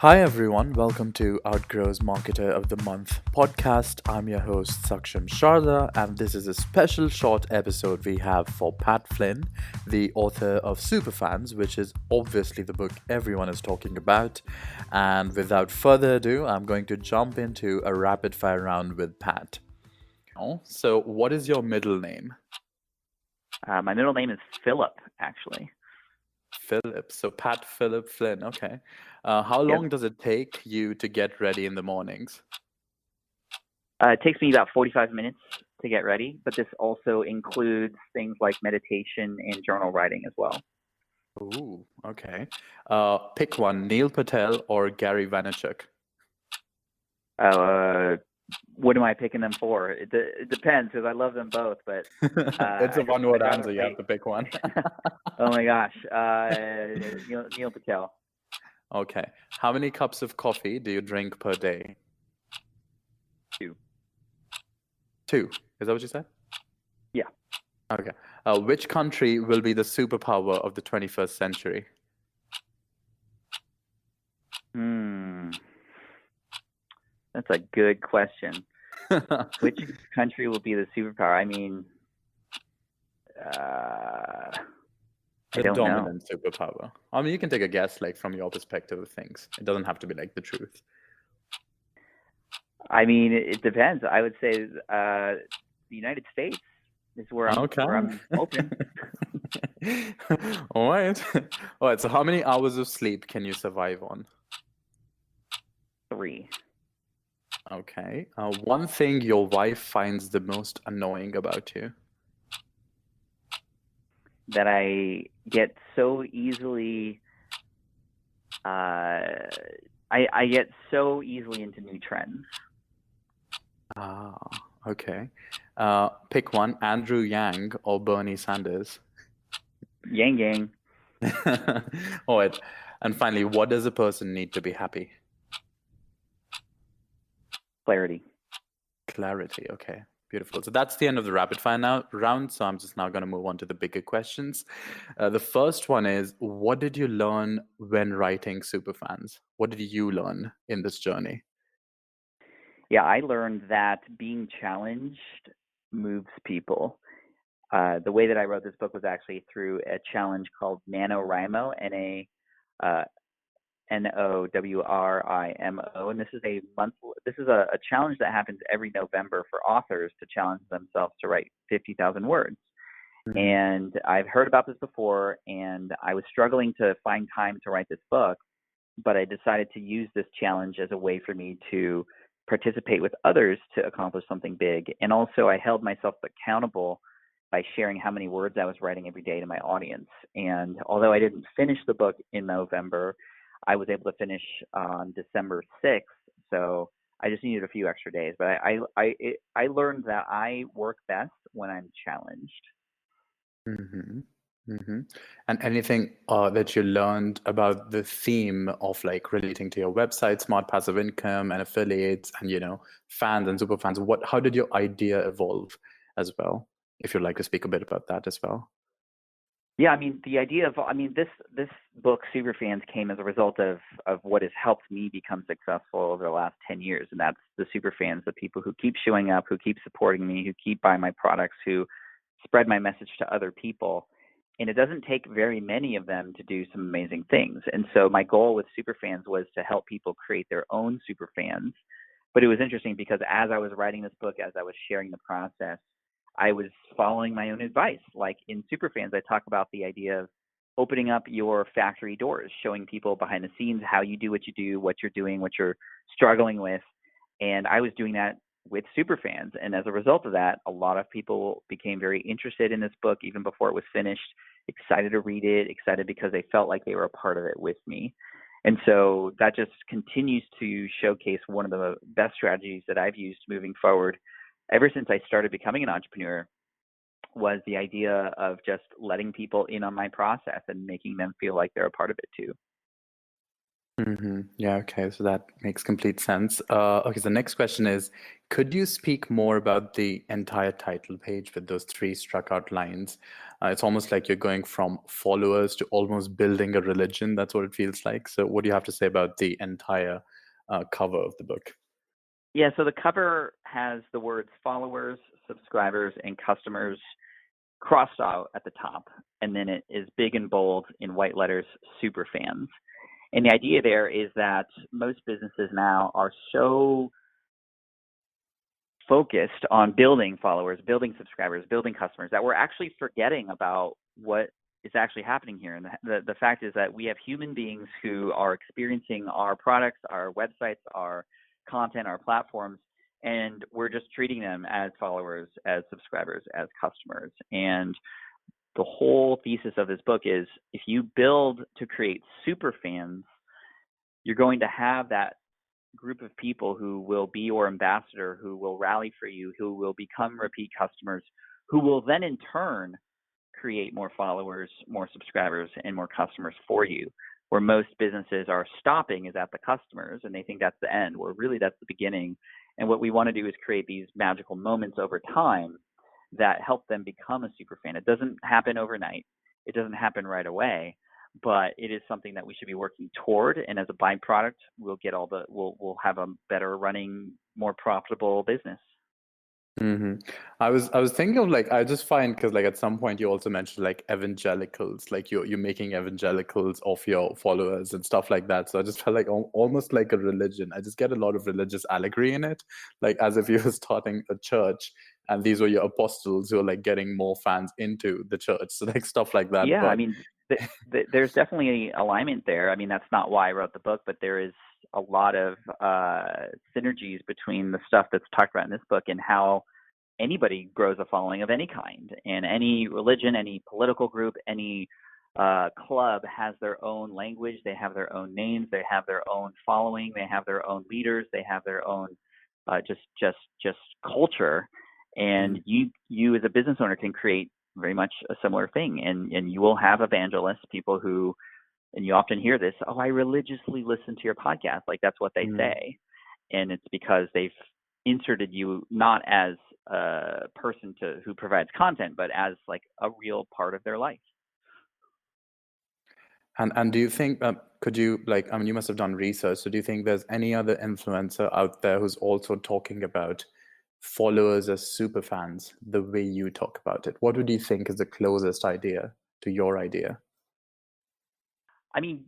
Hi everyone, welcome to Outgrow's Marketer of the Month podcast. I'm your host Saksham Sharda, and this is a special short episode we have for Pat Flynn, the author of Superfans, which is obviously the book everyone is talking about. And without further ado, I'm going to jump into a rapid fire round with Pat. So, what is your middle name? My middle name is Philip, actually. Philip. So, Pat Philip Flynn. Okay. How Yep. long does it take you to get ready in the mornings? It takes me about 45 minutes to get ready, but this also includes things like meditation and journal writing as well. Ooh, okay. Pick one, Neil Patel or Gary Vaynerchuk. What am I picking them for? It depends because I love them both, but It's a one-word answer. You have to pick one. Oh my gosh, Neil Patel. Okay. How many cups of coffee do you drink per day? 2. 2. Is that what you said? Yeah. Okay. Which country will be the superpower of the 21st century? That's a good question. Which country will be the superpower? I mean, I don't dominant know. superpower. I mean, you can take a guess, like from your perspective of things. It doesn't have to be like the truth. I mean, it depends. I would say the United States is where I'm hoping. All right. All right. So, how many hours of sleep can you survive on? 3. Okay. One thing your wife finds the most annoying about you. That I get so easily. I get so easily into new trends. Ah, okay. Pick one, Andrew Yang or Bernie Sanders. Yang. All right. And finally, what does a person need to be happy? Clarity. Clarity. Okay. Beautiful. So that's the end of the rapid fire round. So I'm just now going to move on to the bigger questions. The first one is, what did you learn when writing Superfans? What did you learn in this journey? Yeah, I learned that being challenged moves people. The way that I wrote this book was actually through a challenge called NaNoWriMo, NoWrimo, and this is a challenge that happens every November for authors to challenge themselves to write 50,000 words. Mm-hmm. And I've heard about this before, and I was struggling to find time to write this book, but I decided to use this challenge as a way for me to participate with others to accomplish something big. And also, I held myself accountable by sharing how many words I was writing every day to my audience. And although I didn't finish the book in November, I was able to finish on December 6th. So I just needed a few extra days. But I learned that I work best when I'm challenged. Mm-hmm. Mm-hmm. And anything that you learned about the theme of like relating to your website, smart passive income and affiliates and, fans and super fans, how did your idea evolve as well? If you'd like to speak a bit about that as well. Yeah, I mean, the idea of, this book, Superfans, came as a result of what has helped me become successful over the last 10 years. And that's the superfans, the people who keep showing up, who keep supporting me, who keep buying my products, who spread my message to other people. And it doesn't take very many of them to do some amazing things. And so my goal with Superfans was to help people create their own superfans. But it was interesting because as I was writing this book, as I was sharing the process, I was following my own advice. Like in Superfans, I talk about the idea of opening up your factory doors, showing people behind the scenes how you do what you do, what you're doing, what you're struggling with. And I was doing that with Superfans. And as a result of that, a lot of people became very interested in this book even before it was finished, excited to read it, excited because they felt like they were a part of it with me. And so that just continues to showcase one of the best strategies that I've used moving forward ever since I started becoming an entrepreneur, was the idea of just letting people in on my process and making them feel like they're a part of it too. Mm-hmm. Yeah, okay, so that makes complete sense. Okay, so the next question is, could you speak more about the entire title page with those 3 struck out lines? It's almost like you're going from followers to almost building a religion. That's what it feels like. So what do you have to say about the entire cover of the book? Yeah, so the cover has the words followers, subscribers, and customers crossed out at the top, and then it is big and bold in white letters, super fans. And the idea there is that most businesses now are so focused on building followers, building subscribers, building customers that we're actually forgetting about what is actually happening here. And the fact is that we have human beings who are experiencing our products, our websites, our content, our platforms, and we're just treating them as followers, as subscribers, as customers. And the whole thesis of this book is if you build to create super fans, you're going to have that group of people who will be your ambassador, who will rally for you, who will become repeat customers, who will then in turn create more followers, more subscribers, and more customers for you. Where most businesses are stopping is at the customers, and they think that's the end, where really that's the beginning. And what we want to do is create these magical moments over time that help them become a super fan. It doesn't happen overnight. It doesn't happen right away, but it is something that we should be working toward. And as a byproduct, we'll have a better running, more profitable business. hmm I was thinking of like I just find because like at some point you also mentioned like evangelicals, like you're making evangelicals of your followers and stuff like that. So I just felt like almost like a religion. I just get a lot of religious allegory in it, like as if you were starting a church and these were your apostles who are like getting more fans into the church. So like stuff like that. Yeah, I But mean, there's definitely alignment there. I mean, that's not why I wrote the book, but there is a lot of synergies between the stuff that's talked about in this book and how anybody grows a following of any kind. And any religion, any political group, any club has their own language. They have their own names. They have their own following. They have their own leaders. They have their own just culture. And you as a business owner can create very much a similar thing. And you will have evangelists, people who, and you often hear this, oh, I religiously listen to your podcast. Like that's what they say. And it's because they've inserted you not as a person who provides content, but as like a real part of their life. And do you think could you like I mean you must have done research, so do you think there's any other influencer out there who's also talking about followers as super fans the way you talk about it? What would you think is the closest idea to your idea? I mean,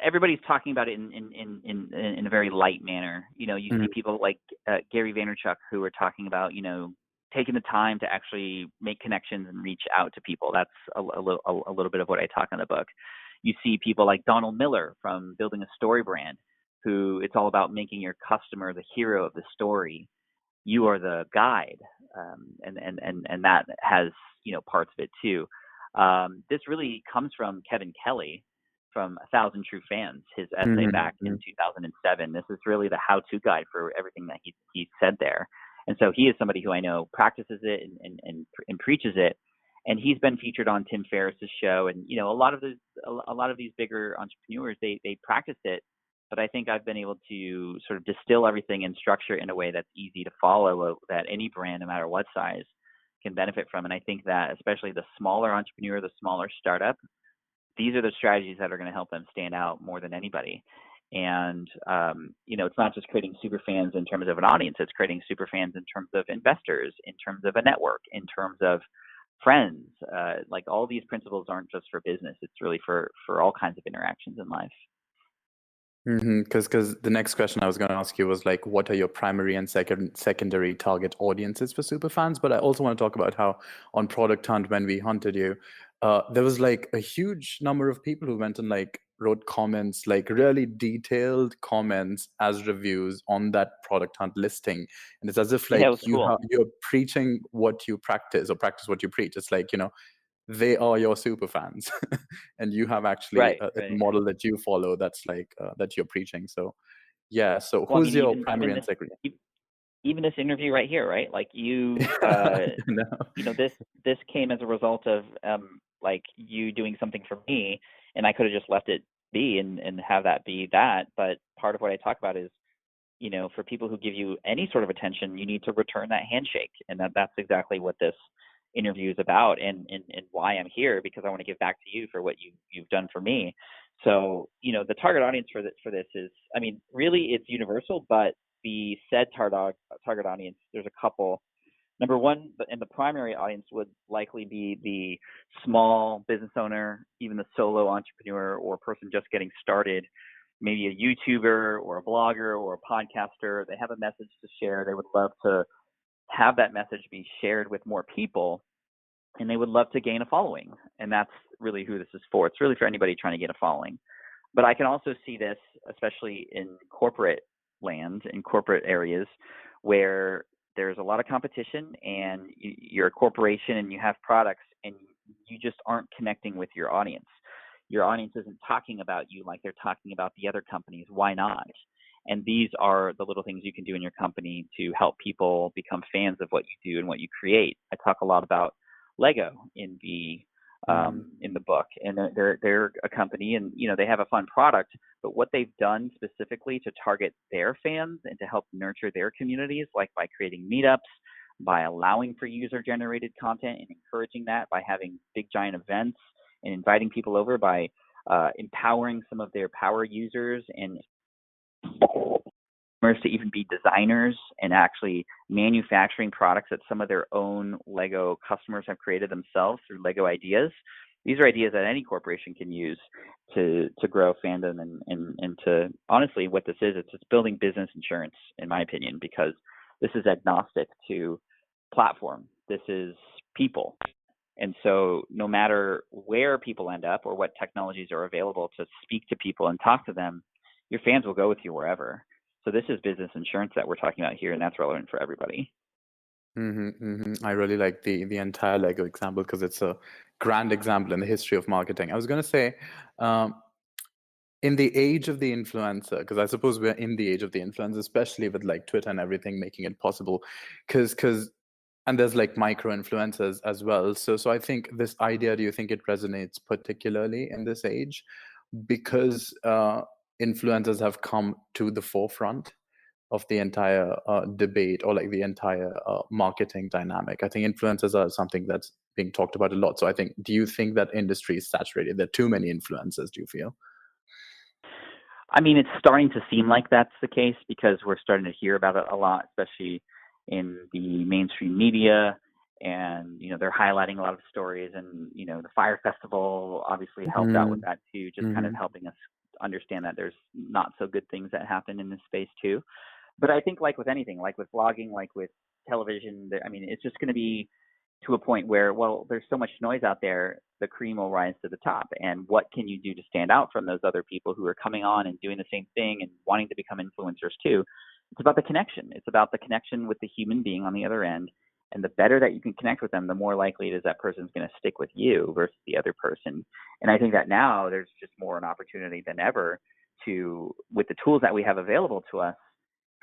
everybody's talking about it in a very light manner. You know, you see people like Gary Vaynerchuk who are talking about, you know, taking the time to actually make connections and reach out to people. That's a little bit of what I talk in the book. You see people like Donald Miller from Building a Story Brand, who it's all about making your customer the hero of the story. You are the guide, and that has, you know, parts of it too. This really comes from Kevin Kelly from 1,000 True Fans, his essay back in 2007. This is really the how-to guide for everything that he said there. And so he is somebody who I know practices it and preaches it. And he's been featured on Tim Ferriss's show. And, you know, a lot of these bigger entrepreneurs, they practice it. But I think I've been able to sort of distill everything and structure in a way that's easy to follow, that any brand, no matter what size, can benefit from. And I think that especially the smaller entrepreneur, the smaller startup, these are the strategies that are going to help them stand out more than anybody. And, you know, it's not just creating super fans in terms of an audience. It's creating super fans in terms of investors, in terms of a network, in terms of friends. Like all these principles aren't just for business. It's really for all kinds of interactions in life. Because the next question I was going to ask you was like, what are your primary and secondary target audiences for superfans? But I also want to talk about how on Product Hunt, when we hunted you, there was like a huge number of people who went and like wrote comments, like really detailed comments as reviews on that Product Hunt listing. And it's as if like Yeah, it was cool. you're preaching what you practice or practice what you preach. It's like, you know, they are your super fans and you have actually Right. a model that you follow that's like that you're preaching. So yeah, so Well, I who's mean, your primary and secondary? even this interview right here, right? Like you, No. you know, this came as a result of like you doing something for me, and I could have just left it be and have that be that. But part of what I talk about is, you know, for people who give you any sort of attention, you need to return that handshake, and that's exactly what this interviews about, and why I'm here, because I want to give back to you for what you've done for me. So, the target audience for this is, I mean, really it's universal, but the said target audience, there's a couple. Number one, and the primary audience would likely be the small business owner, even the solo entrepreneur or person just getting started, maybe a YouTuber or a blogger or a podcaster. They have a message to share. They would love to have that message be shared with more people, and they would love to gain a following. And that's really who this is for. It's really for anybody trying to get a following. But I can also see this, especially in corporate land, in corporate areas, where there's a lot of competition, and you're a corporation and you have products, and you just aren't connecting with your audience. Your audience isn't talking about you like they're talking about the other companies. Why not? And these are the little things you can do in your company to help people become fans of what you do and what you create. I talk a lot about Lego in the book, and they're a company, and they have a fun product, but what they've done specifically to target their fans and to help nurture their communities, like by creating meetups, by allowing for user generated content and encouraging that, by having big giant events and inviting people over, by empowering some of their power users and to even be designers and actually manufacturing products that some of their own Lego customers have created themselves through Lego ideas. These are ideas that any corporation can use to grow fandom and to, honestly, what this is, it's just building business insurance, in my opinion, because this is agnostic to platform. This is people. And so no matter where people end up or what technologies are available to speak to people and talk to them, your fans will go with you wherever. So this is business insurance that we're talking about here, and that's relevant for everybody. I really like the entire Lego example because it's a grand example in the history of marketing. I was going to say, in the age of the influencer, because I suppose we're in the age of the influencer, especially with like Twitter and everything making it possible, and there's like micro influencers as well. So I think this idea, do you think it resonates particularly in this age because influencers have come to the forefront of the entire debate or like the entire marketing dynamic? I think influencers are something that's being talked about a lot. So I think, do you think that industry is saturated? There are too many influencers, do you feel? I mean, it's starting to seem like that's the case because we're starting to hear about it a lot, especially in the mainstream media. And, they're highlighting a lot of stories, and, the Fire Festival obviously helped out with that too, just kind of helping us understand that there's not so good things that happen in this space too. But I think like with anything, like with blogging, like with television, I mean, it's just going to be to a point where, well, there's so much noise out there, the cream will rise to the top. And what can you do to stand out from those other people who are coming on and doing the same thing and wanting to become influencers too? It's about the connection. It's about the connection with the human being on the other end. And the better that you can connect with them, the more likely it is that person's going to stick with you versus the other person. And I think that now there's just more an opportunity than ever to, with the tools that we have available to us,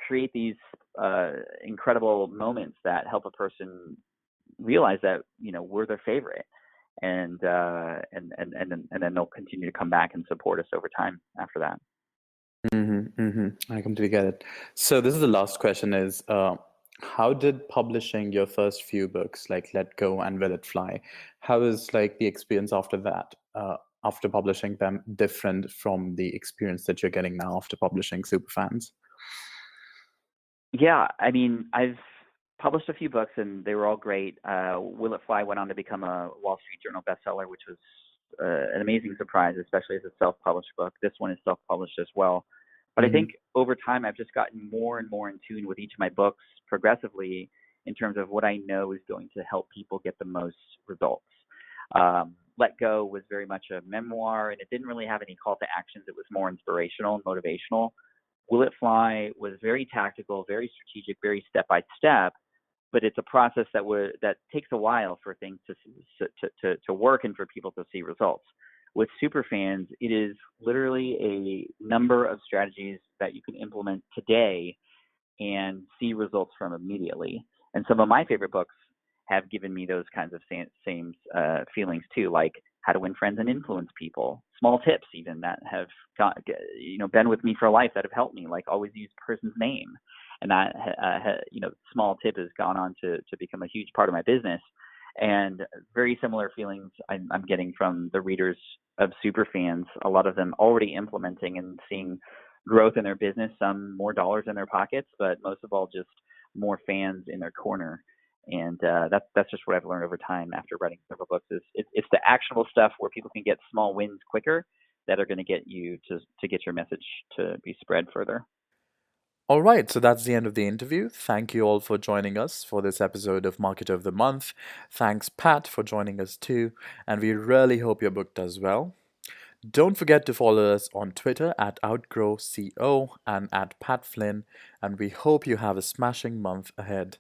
create these incredible moments that help a person realize that we're their favorite, and then they'll continue to come back and support us over time after that. I completely get it. So this is the last question: is how did publishing your first few books, like Let Go and Will It Fly, how is like the experience after that? After publishing them, different from the experience that you're getting now after publishing Superfans? Yeah, I mean, I've published a few books and they were all great. Will It Fly went on to become a Wall Street Journal bestseller, which was an amazing surprise, especially as a self-published book. This one is self-published as well. But I think over time, I've just gotten more and more in tune with each of my books progressively in terms of what I know is going to help people get the most results. Let Go was very much a memoir, and it didn't really have any call to actions. It was more inspirational and motivational. Will It Fly was very tactical, very strategic, very step by step, but it's a process that takes a while for things to work and for people to see results. With Superfans, it is literally a number of strategies that you can implement today and see results from immediately. And some of my favorite books have given me those kinds of same feelings too, like How to Win Friends and Influence People, small tips even that have been with me for life that have helped me, like always use a person's name. And that small tip has gone on to become a huge part of my business. And very similar feelings I'm getting from the readers of Superfans. A lot of them already implementing and seeing growth in their business, some more dollars in their pockets, but most of all, just more fans in their corner. And that's just what I've learned over time after writing several books. Is it's the actionable stuff where people can get small wins quicker that are going to get you to get your message to be spread further. All right, so that's the end of the interview. Thank you all for joining us for this episode of Marketer of the Month. Thanks, Pat, for joining us too, and we really hope your book does well. Don't forget to follow us on Twitter at OutgrowCO and at Pat Flynn, and we hope you have a smashing month ahead.